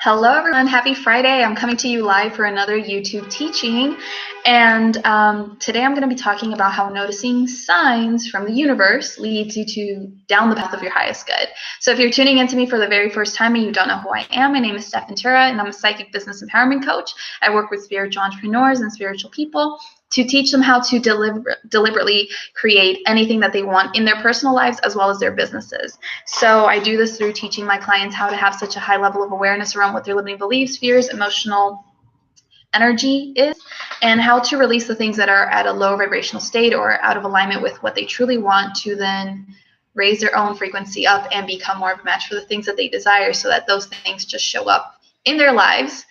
Hello everyone, happy Friday. I'm coming to you live for another YouTube teaching. And today I'm going to be talking about how noticing signs from the universe leads you to down the path of your highest good. So if you're tuning into me for the very first time and you don't know who I am, my name is Stef and I'm a psychic business empowerment coach. I work with spiritual entrepreneurs and spiritual people to teach them how to deliberately create anything that they want in their personal lives as well as their businesses. So I do this through teaching my clients how to have such a high level of awareness around what their limiting beliefs, fears, emotional energy is, and how to release the things that are at a low vibrational state or out of alignment with what they truly want to then raise their own frequency up and become more of a match for the things that they desire, so that those things just show up in their lives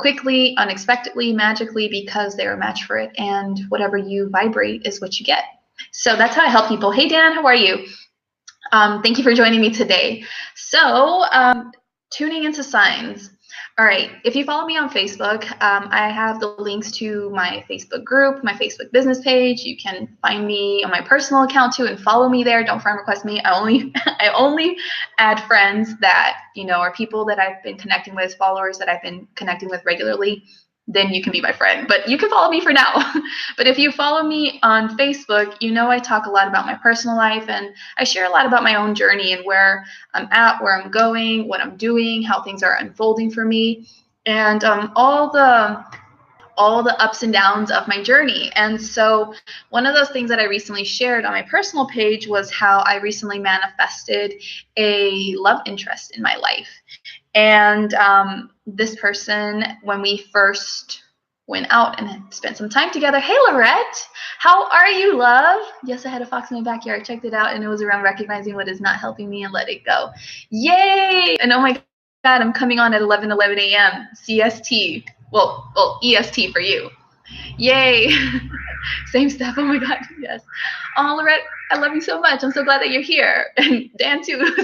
quickly, unexpectedly, magically, because they're a match for it, and whatever you vibrate is what you get. So that's how I help people. Hey Dan, how are you? Thank you for joining me today. So tuning into signs. All right, if you follow me on Facebook, I have the links to my Facebook group, my Facebook business page. You can find me on my personal account too and follow me there. Don't friend request me. I only add friends that, are people that I've been connecting with, followers that I've been connecting with regularly. Then you can be my friend, but you can follow me for now. But if you follow me on Facebook, I talk a lot about my personal life, and I share a lot about my own journey and where I'm at, where I'm going, what I'm doing, how things are unfolding for me, and all the ups and downs of my journey. And so one of those things that I recently shared on my personal page was how I recently manifested a love interest in my life. And this person, when we first went out and spent some time together, hey, Lorette, how are you, love? Yes, I had a fox in my backyard. Checked it out, and it was around recognizing what is not helping me and let it go. Yay! And oh my God, I'm coming on at 11 a.m. CST. Well, EST for you. Yay! Same stuff. Oh my God, yes. Oh, Lorette, I love you so much. I'm so glad that you're here, and Dan too.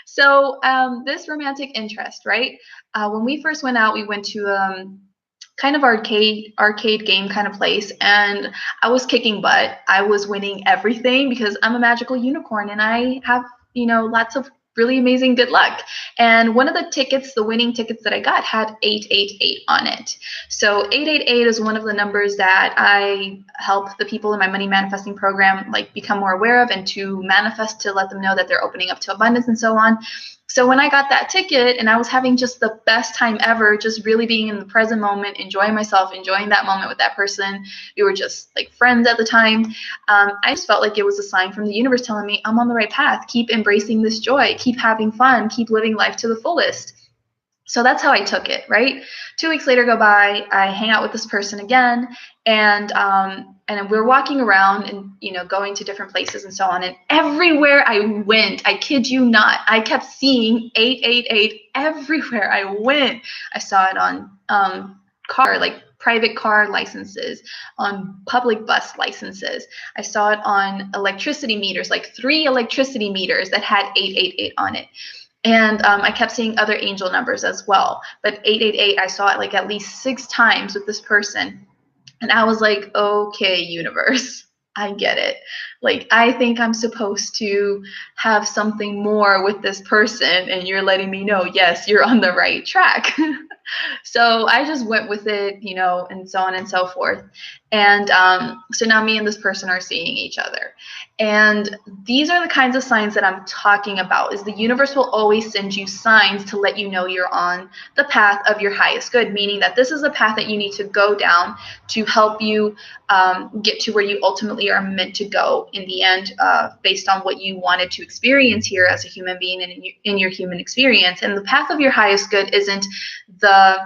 So this romantic interest, right? When we first went out, we went to kind of arcade game kind of place, and I was kicking butt. I was winning everything because I'm a magical unicorn and I have, lots of really amazing good luck. And one of the winning tickets that I got had 888 on it. So 888 is one of the numbers that I help the people in my money manifesting program become more aware of and to manifest, to let them know that they're opening up to abundance and so on. So when I got that ticket and I was having just the best time ever, just really being in the present moment, enjoying myself, enjoying that moment with that person. We were just like friends at the time. I just felt like it was a sign from the universe telling me I'm on the right path. Keep embracing this joy, keep having fun, keep living life to the fullest. So that's how I took it, right? 2 weeks later go by, I hang out with this person again, and we're walking around and, going to different places and so on. And everywhere I went, I kid you not, I kept seeing 888 everywhere I went. I saw it on private car licenses, on public bus licenses. I saw it on electricity meters, 3 electricity meters that had 888 on it. And I kept seeing other angel numbers as well. But 888, I saw it at least 6 times with this person. And I was like, okay, universe, I get it. I think I'm supposed to have something more with this person. And you're letting me know, yes, you're on the right track. So I just went with it, and so on and so forth. And so now me and this person are seeing each other. And these are the kinds of signs that I'm talking about, is the universe will always send you signs to let you know you're on the path of your highest good, meaning that this is the path that you need to go down to help you get to where you ultimately are meant to go in the end, based on what you wanted to experience here as a human being and in your human experience. And the path of your highest good isn't the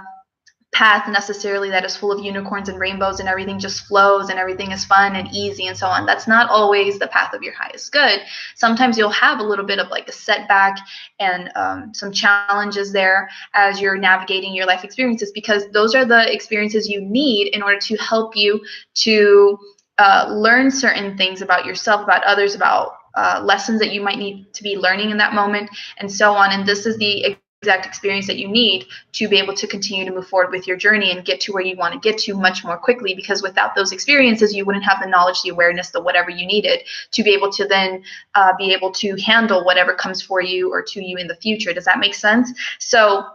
path necessarily that is full of unicorns and rainbows and everything just flows and everything is fun and easy and so on. That's not always the path of your highest good. Sometimes you'll have a little bit of a setback and some challenges there as you're navigating your life experiences, because those are the experiences you need in order to help you to learn certain things about yourself, about others, about lessons that you might need to be learning in that moment and so on. And this is the exact experience that you need to be able to continue to move forward with your journey and get to where you want to get to much more quickly, because without those experiences, you wouldn't have the knowledge, the awareness, the whatever you needed to be able to then be able to handle whatever comes for you or to you in the future. Does that make sense? So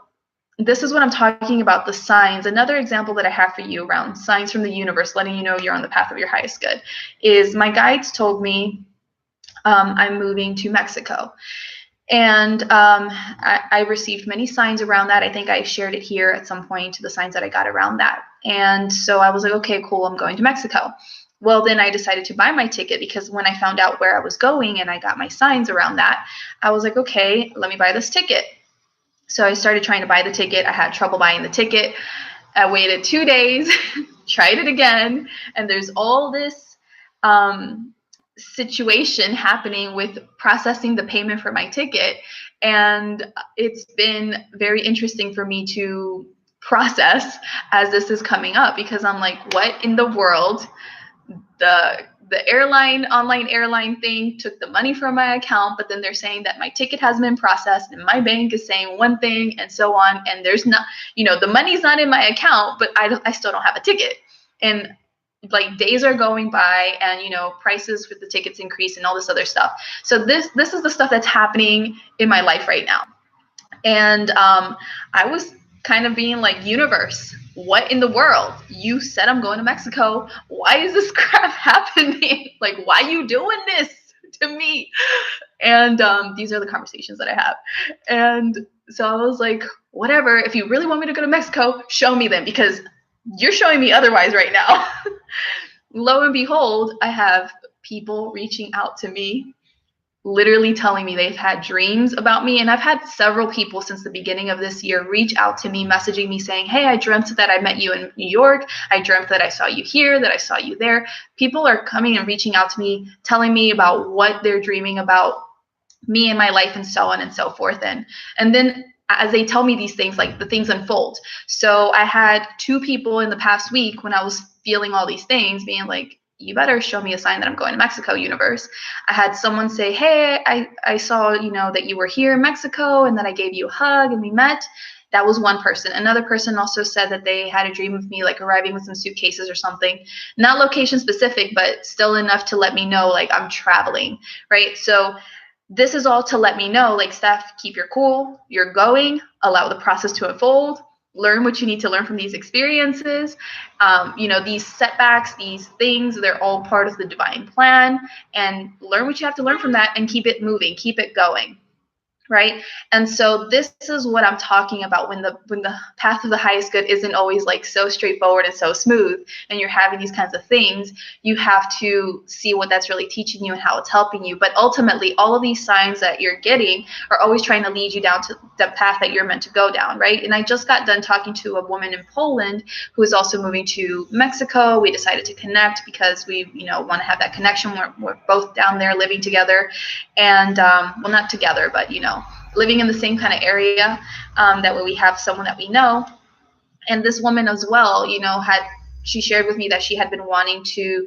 this is what I'm talking about, the signs. Another example that I have for you around signs from the universe, letting you know you're on the path of your highest good, is my guides told me I'm moving to Mexico. And I received many signs around that. I think I shared it here at some point, the signs that I got around that. And so I was like, okay, cool, I'm going to Mexico. Well, then I decided to buy my ticket, because when I found out where I was going and I got my signs around that, I was like, okay, let me buy this ticket. So I started trying to buy the ticket. I had trouble buying the ticket. I waited 2 days, tried it again, and there's all this situation happening with processing the payment for my ticket. And it's been very interesting for me to process as this is coming up, because I'm like, what in the world? The online airline thing took the money from my account, but then they're saying that my ticket hasn't been processed, and my bank is saying one thing, and so on. And there's not, the money's not in my account, but I still don't have a ticket. And like days are going by, and prices for the tickets increase and all this other stuff. So this is the stuff that's happening in my life right now. And I was kind of being like, universe, what in the world? You said I'm going to Mexico. Why is this crap happening? Like, why are you doing this to me? And these are the conversations that I have. And so I was like, whatever, if you really want me to go to Mexico, show me then, because you're showing me otherwise right now. Lo and behold, I have people reaching out to me, literally telling me they've had dreams about me. And I've had several people since the beginning of this year reach out to me, messaging me saying, hey, I dreamt that I met you in New York. I dreamt that I saw you here, that I saw you there. People are coming and reaching out to me, telling me about what they're dreaming about me and my life, and so on and so forth. And then as they tell me these things, like the things unfold. So I had 2 people in the past week, when I was feeling all these things, being like, you better show me a sign that I'm going to Mexico, universe. I had someone say, hey, I saw, that you were here in Mexico, and that I gave you a hug and we met. That was one person. Another person also said that they had a dream of me, like arriving with some suitcases or something, not location specific, but still enough to let me know, like, I'm traveling, right? So this is all to let me know, like, Stef, keep your cool. You're going. Allow the process to unfold. Learn what you need to learn from these experiences. These setbacks, these things, they're all part of the divine plan. And learn what you have to learn from that, and keep it moving, keep it going. Right. And so this is what I'm talking about, when the path of the highest good isn't always like so straightforward and so smooth, and you're having these kinds of things. You have to see what that's really teaching you and how it's helping you. But ultimately, all of these signs that you're getting are always trying to lead you down to the path that you're meant to go down. Right. And I just got done talking to a woman in Poland who is also moving to Mexico. We decided to connect because we, want to have that connection. We're both down there living together, and well, not together, but living in the same kind of area. That way we have someone that we know. And this woman as well, she shared with me that she had been wanting to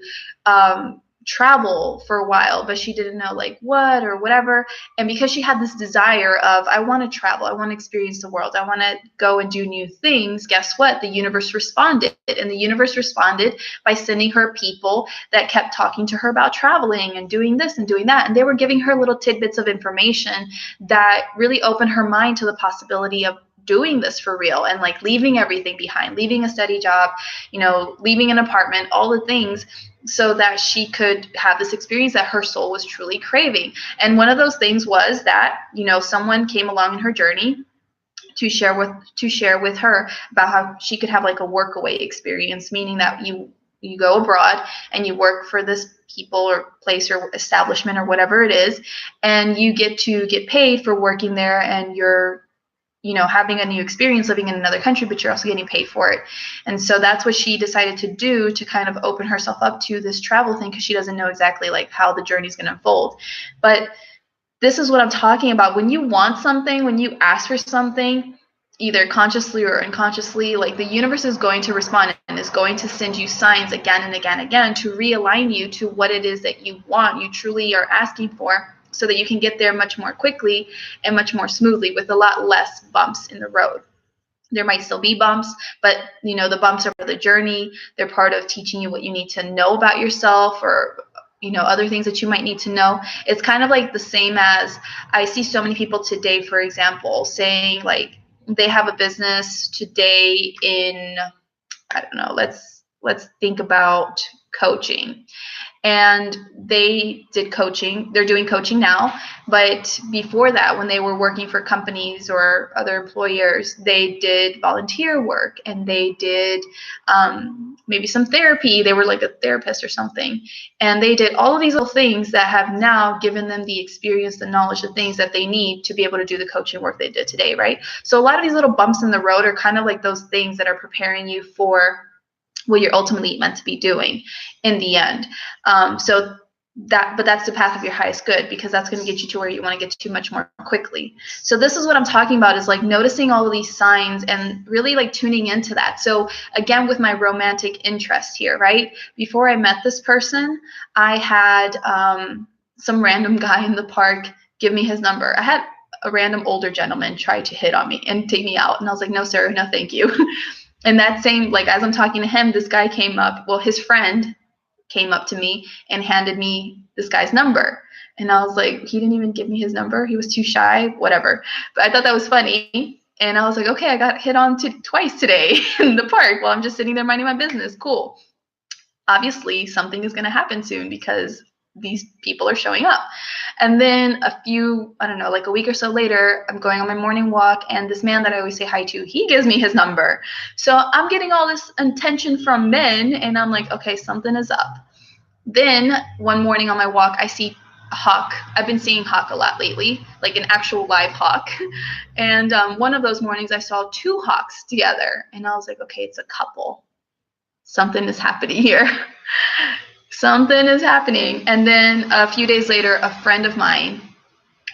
travel for a while, but she didn't know like what or whatever. And because she had this desire of, I want to travel, I want to experience the world, I want to go and do new things, guess what? The universe responded. And the universe responded by sending her people that kept talking to her about traveling and doing this and doing that. And they were giving her little tidbits of information that really opened her mind to the possibility of doing this for real, and like leaving everything behind, leaving a steady job, leaving an apartment, all the things, so that she could have this experience that her soul was truly craving. And one of those things was that, someone came along in her journey to share with her about how she could have like a workaway experience, meaning that you go abroad and you work for this people or place or establishment or whatever it is, and you get to get paid for working there, and you're having a new experience living in another country, but you're also getting paid for it. And so that's what she decided to do, to kind of open herself up to this travel thing, because she doesn't know exactly like how the journey is going to unfold. But this is what I'm talking about. When you want something, when you ask for something, either consciously or unconsciously, like the universe is going to respond and is going to send you signs again and again and again to realign you to what it is that you want, you truly are asking for, so that you can get there much more quickly and much more smoothly with a lot less bumps in the road. There might still be bumps, but the bumps are the journey. They're part of teaching you what you need to know about yourself, or other things that you might need to know. It's kind of like the same as I see so many people today, for example, saying like, they have a business today in, I don't know, let's think about coaching. And they did coaching. They're doing coaching now. But before that, when they were working for companies or other employers, they did volunteer work, and they did maybe some therapy. They were like a therapist or something. And they did all of these little things that have now given them the experience, the knowledge, the things that they need to be able to do the coaching work they did today, right? So a lot of these little bumps in the road are kind of like those things that are preparing you for what you're ultimately meant to be doing in the end. But that's the path of your highest good, because that's going to get you to where you want to get to much more quickly. So this is what I'm talking about, is like noticing all of these signs and really like tuning into that. So again, with my romantic interest here, right? Before I met this person, I had some random guy in the park give me his number. I had a random older gentleman try to hit on me and take me out. And I was like, no, sir, no, thank you. And that same, like, as I'm talking to him, this guy came up, well, his friend came up to me and handed me this guy's number. And I was like, he didn't even give me his number. He was too shy, whatever. But I thought that was funny. And I was like, okay, I got hit on twice today in the park while I'm just sitting there minding my business. Cool. Obviously, something is going to happen soon because these people are showing up. And then I don't know, like a week or so later, I'm going on my morning walk, and this man that I always say hi to, he gives me his number. So I'm getting all this attention from men, and I'm like, okay, something is up. Then one morning on my walk, I see a hawk. I've been seeing hawk a lot lately, like an actual live hawk. And one of those mornings, I saw two hawks together, and I was like, okay, it's a couple. Something is happening here. Something is happening. And then a few days later, a friend of mine,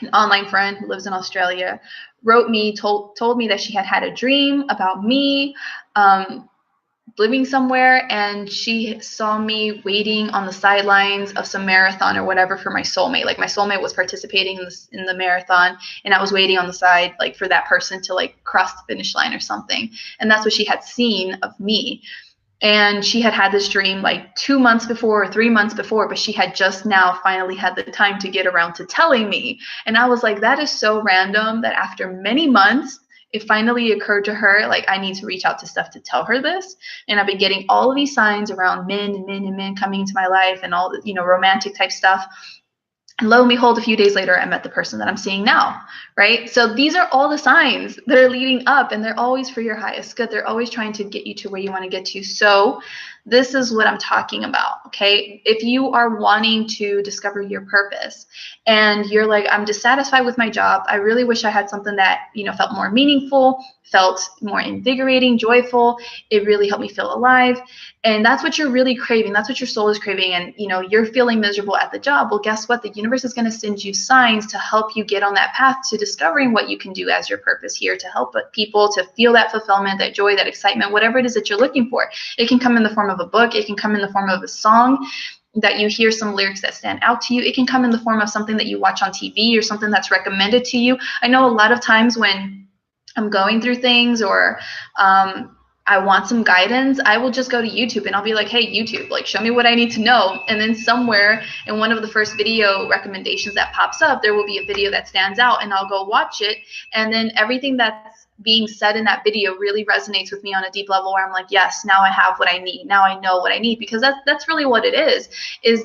an online friend who lives in Australia, wrote me, told me that she had a dream about me living somewhere, and she saw me waiting on the sidelines of some marathon or whatever for my soulmate. Like, my soulmate was participating in the marathon, and I was waiting on the side, like, for that person to like cross the finish line or something. And that's what she had seen of me. And she had this dream like 2 months before or 3 months before, but she had just now finally had the time to get around to telling me. And I was like, that is so random that after many months, it finally occurred to her, like, I need to reach out to Stef to tell her this. And I've been getting all of these signs around men and men and men coming into my life and all the, romantic type stuff. And lo and behold, a few days later, I met the person that I'm seeing now, right? So these are all the signs that are leading up, and they're always for your highest good. They're always trying to get you to where you want to get to. So this is what I'm talking about, okay? If you are wanting to discover your purpose and you're like, I'm dissatisfied with my job, I really wish I had something that, felt more meaningful, felt more invigorating, joyful. It really helped me feel alive. And that's what you're really craving. That's what your soul is craving. And, you're feeling miserable at the job. Well, guess what? The universe is going to send you signs to help you get on that path to discovering what you can do as your purpose here, to help people to feel that fulfillment, that joy, that excitement, whatever it is that you're looking for. It can come in the form of a book. It can come in the form of a song that you hear some lyrics that stand out to you. It can come in the form of something that you watch on TV or something that's recommended to you. I know a lot of times when I'm going through things or I want some guidance, I will just go to YouTube and I'll be like, hey, YouTube, like, show me what I need to know. And then somewhere in one of the first video recommendations that pops up, there will be a video that stands out, and I'll go watch it. And then everything that's being said in that video really resonates with me on a deep level, where I'm like, yes, now I have what I need. Now I know what I need, because that's really what it is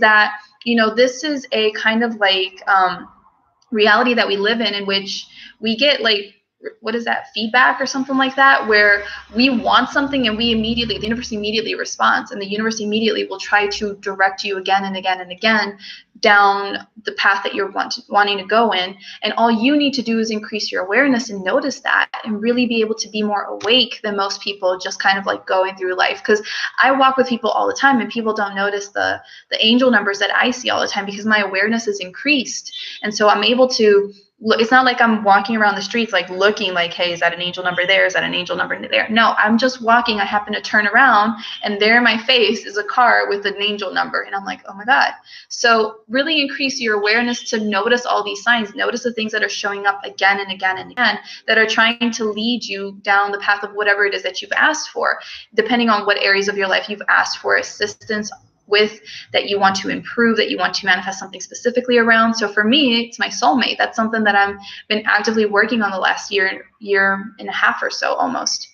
that, this is a kind of like reality that we live in which we get like, what is that, feedback or something like that, where we want something and the universe immediately responds, and the universe immediately will try to direct you again and again and again down the path that you're wanting to go in. And all you need to do is increase your awareness and notice that, and really be able to be more awake than most people just kind of like going through life. Because I walk with people all the time, and people don't notice the angel numbers that I see all the time, because my awareness is increased. And so I'm able to, it's not like I'm walking around the streets like looking like, hey, is that an angel number there? Is that an angel number there? No, I'm just walking. I happen to turn around, and there in my face is a car with an angel number. And I'm like, oh my God. So really increase your awareness to notice all these signs. Notice the things that are showing up again and again and again that are trying to lead you down the path of whatever it is that you've asked for, depending on what areas of your life you've asked for assistance with, that you want to improve, that you want to manifest something specifically around. So for me, it's my soulmate. That's something that I've been actively working on the last year and a half or so almost.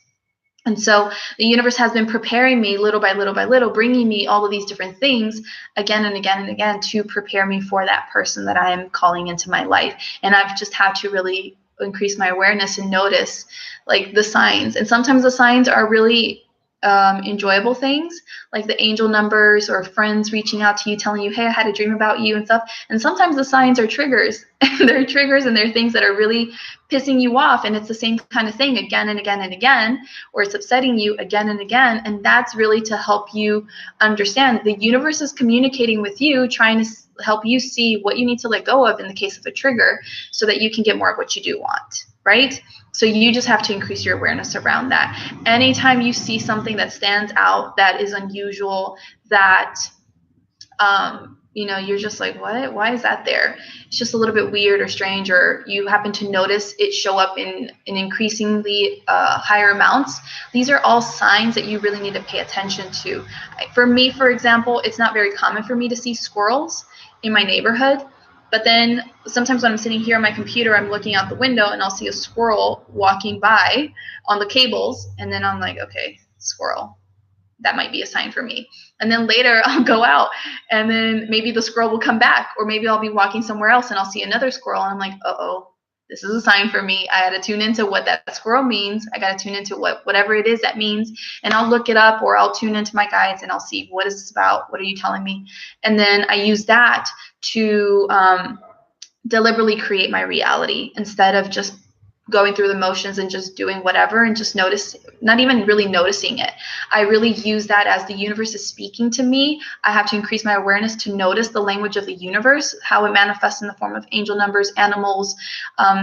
And so the universe has been preparing me little by little by little, bringing me all of these different things again and again and again to prepare me for that person that I am calling into my life. And I've just had to really increase my awareness and notice like the signs. And sometimes the signs are really enjoyable things, like the angel numbers or friends reaching out to you, telling you, hey, I had a dream about you and stuff. And sometimes the signs are triggers. They're triggers, and they're things that are really pissing you off. And it's the same kind of thing again and again and again, or it's upsetting you again and again. And that's really to help you understand the universe is communicating with you, trying to help you see what you need to let go of in the case of a trigger so that you can get more of what you do want, right? So you just have to increase your awareness around that. Anytime you see something that stands out, that is unusual, that you're just like, what? Why is that there? It's just a little bit weird or strange, or you happen to notice it show up in increasingly higher amounts. These are all signs that you really need to pay attention to. For me, for example, it's not very common for me to see squirrels in my neighborhood. But then sometimes when I'm sitting here on my computer, I'm looking out the window and I'll see a squirrel walking by on the cables. And then I'm like, okay, squirrel, that might be a sign for me. And then later I'll go out and then maybe the squirrel will come back, or maybe I'll be walking somewhere else and I'll see another squirrel. And I'm like, uh-oh, this is a sign for me. I got to tune into what that squirrel means. I got to tune into whatever it is that means. And I'll look it up, or I'll tune into my guides and I'll see, what is this about? What are you telling me? And then I use that to deliberately create my reality instead of just going through the motions and just doing whatever and just not even really noticing it. I really use that as the universe is speaking to me. I have to increase my awareness to notice the language of the universe, how it manifests in the form of angel numbers, animals,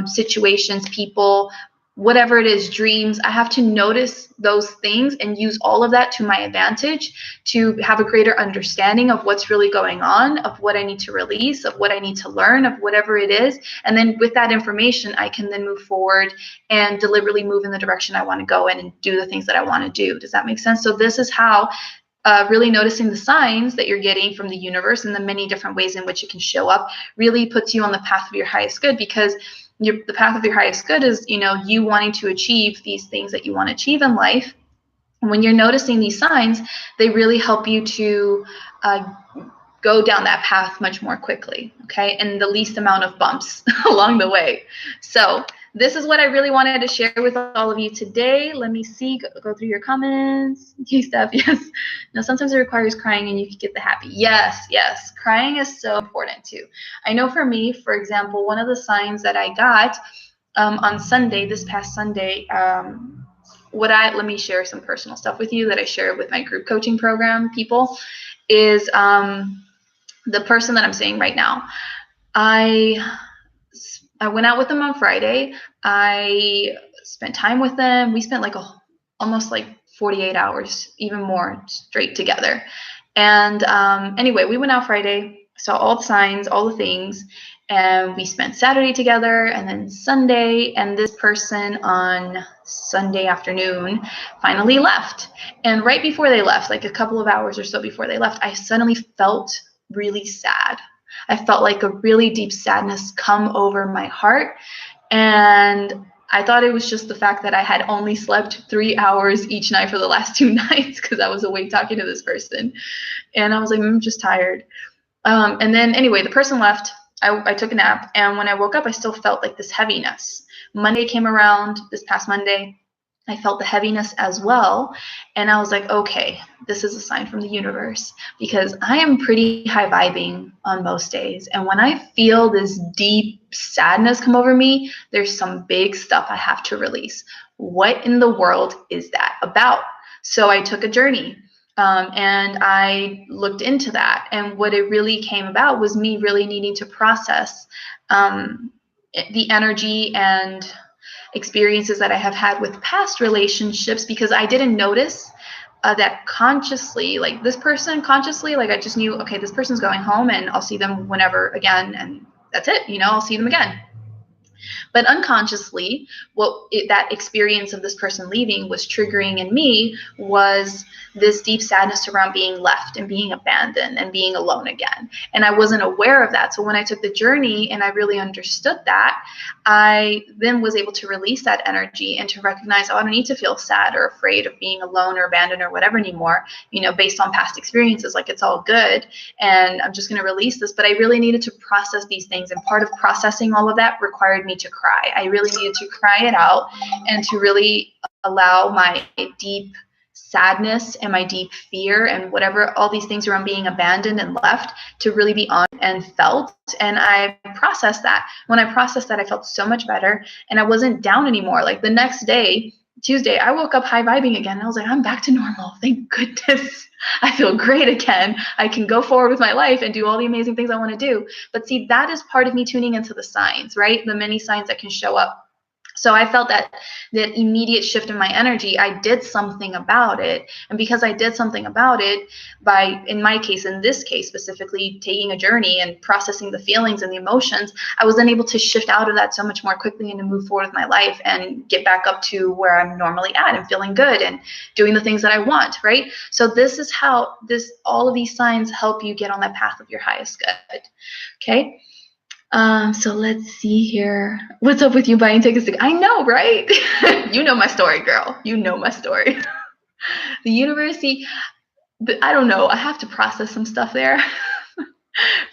situations, people, whatever it is, dreams. I have to notice those things and use all of that to my advantage to have a greater understanding of what's really going on, of what I need to release, of what I need to learn, of whatever it is. And then with that information, I can then move forward and deliberately move in the direction I want to go in and do the things that I want to do. Does that make sense? So this is how really noticing the signs that you're getting from the universe and the many different ways in which it can show up really puts you on the path of your highest good, because the path of your highest good is, you wanting to achieve these things that you want to achieve in life. And when you're noticing these signs, they really help you to go down that path much more quickly, okay, and the least amount of bumps along the way. So this is what I really wanted to share with all of you today. Let me see, go through your comments. Okay, Stef, yes. Now, sometimes it requires crying and you can get the happy. Yes, crying is so important too. I know for me, for example, one of the signs that I got on Sunday, this past Sunday, let me share some personal stuff with you that I share with my group coaching program people, is the person that I'm saying right now. I went out with them on Friday. I spent time with them. We spent almost 48 hours, even more, straight together. And anyway, we went out Friday, saw all the signs, all the things, and we spent Saturday together and then Sunday. And this person on Sunday afternoon finally left. And right before they left, like a couple of hours or so before they left, I suddenly felt really sad. I felt like a really deep sadness come over my heart. And I thought it was just the fact that I had only slept 3 hours each night for the last 2 nights because I was awake talking to this person. And I was like, I'm just tired. And then anyway, the person left. I took a nap. And when I woke up, I still felt like this heaviness. Monday came around, this past Monday. I felt the heaviness as well. And I was like, okay, this is a sign from the universe, because I am pretty high vibing on most days. And when I feel this deep sadness come over me, there's some big stuff I have to release. What in the world is that about? So I took a journey and I looked into that. And what it really came about was me really needing to process the energy and experiences that I have had with past relationships, because I didn't notice that consciously, like this person consciously, like I just knew, okay, this person's going home and I'll see them whenever again. And that's it, I'll see them again. But unconsciously, that experience of this person leaving was triggering in me was this deep sadness around being left and being abandoned and being alone again. And I wasn't aware of that. So when I took the journey and I really understood that, I then was able to release that energy and to recognize, oh, I don't need to feel sad or afraid of being alone or abandoned or whatever anymore, based on past experiences. Like, it's all good. And I'm just going to release this. But I really needed to process these things. And part of processing all of that required me to cry. I really needed to cry it out and to really allow my deep sadness and my deep fear and whatever, all these things around being abandoned and left, to really be on and felt. And I processed that. When I processed that, I felt so much better and I wasn't down anymore. Like, the next day, Tuesday, I woke up high vibing again. And I was like, I'm back to normal. Thank goodness. I feel great again. I can go forward with my life and do all the amazing things I want to do. But see, that is part of me tuning into the signs, right? The many signs that can show up. So I felt that immediate shift in my energy. I did something about it. And because I did something about it by, in my case, in this case specifically, taking a journey and processing the feelings and the emotions, I was then able to shift out of that so much more quickly and to move forward with my life and get back up to where I'm normally at and feeling good and doing the things that I want, right? So this is how all of these signs help you get on that path of your highest good, okay? So let's see here. What's up with you buying tickets to? I know, right? You know my story, girl. You know my story. The university, I don't know. I have to process some stuff there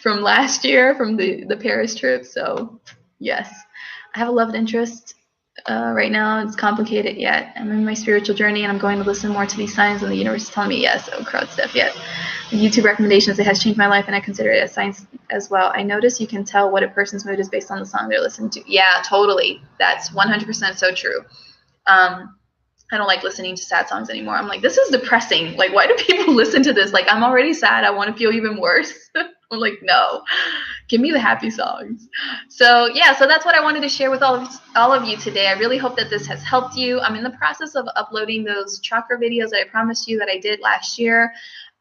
from last year, from the Paris trip. So yes, I have a love interest right now. It's complicated yet. I'm in my spiritual journey and I'm going to listen more to these signs, and the universe is telling me yes. Oh, crowd stuff yet. YouTube recommendations, it has changed my life and I consider it a science as well. I notice you can tell what a person's mood is based on the song they're listening to. Yeah, totally. That's 100% so true. I don't like listening to sad songs anymore. I'm like, this is depressing. Like, why do people listen to this? Like, I'm already sad. I want to feel even worse. I'm like, no, give me the happy songs. So yeah, so that's what I wanted to share with all of you today. I really hope that this has helped you. I'm in the process of uploading those chakra videos that I promised you that I did last year.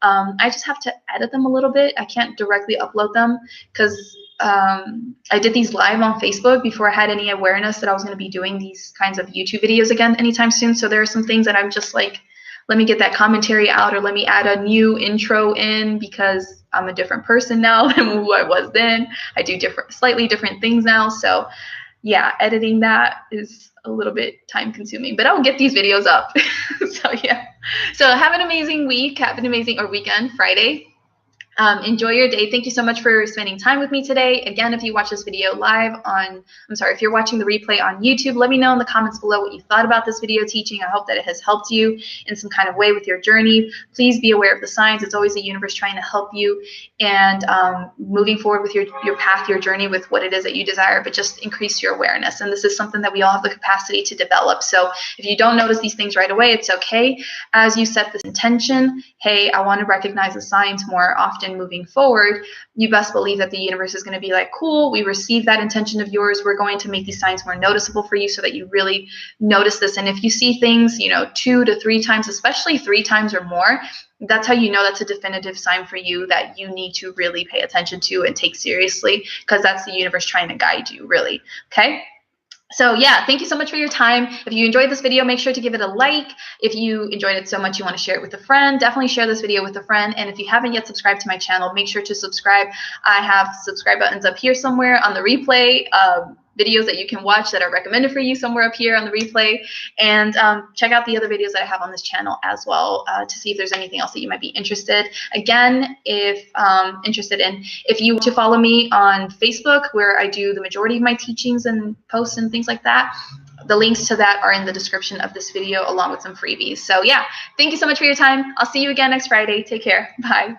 I just have to edit them a little bit. I can't directly upload them because I did these live on Facebook before I had any awareness that I was going to be doing these kinds of YouTube videos again anytime soon. So there are some things that I'm just like, let me get that commentary out, or let me add a new intro in because I'm a different person now than who I was then. I do slightly different things now. So yeah, editing that is a little bit time consuming, but I'll get these videos up. So yeah. So have an amazing week. Have an amazing weekend, Friday. Enjoy your day. Thank you so much for spending time with me today. Again, if you watch this video live if you're watching the replay on YouTube, let me know in the comments below what you thought about this video teaching. I hope that it has helped you in some kind of way with your journey. Please be aware of the signs. It's always the universe trying to help you and moving forward with your path, your journey with what it is that you desire, but just increase your awareness. And this is something that we all have the capacity to develop. So if you don't notice these things right away, it's okay. As you set this intention, hey, I want to recognize the signs more often moving forward, you best believe that the universe is going to be like, cool, we received that intention of yours. We're going to make these signs more noticeable for you so that you really notice this. And if you see things, 2 to 3 times, especially 3 times or more, that's how you know that's a definitive sign for you that you need to really pay attention to and take seriously, because that's the universe trying to guide you, really. Okay. So yeah, thank you so much for your time. If you enjoyed this video, make sure to give it a like. If you enjoyed it so much you want to share it with a friend, definitely share this video with a friend. And if you haven't yet subscribed to my channel, make sure to subscribe. I have subscribe buttons up here somewhere on the replay, videos that you can watch that are recommended for you somewhere up here on the replay. And check out the other videos that I have on this channel as well to see if there's anything else that you might be interested. Again, if you want to follow me on Facebook, where I do the majority of my teachings and posts and things like that, the links to that are in the description of this video along with some freebies. So yeah, thank you so much for your time. I'll see you again next Friday. Take care. Bye.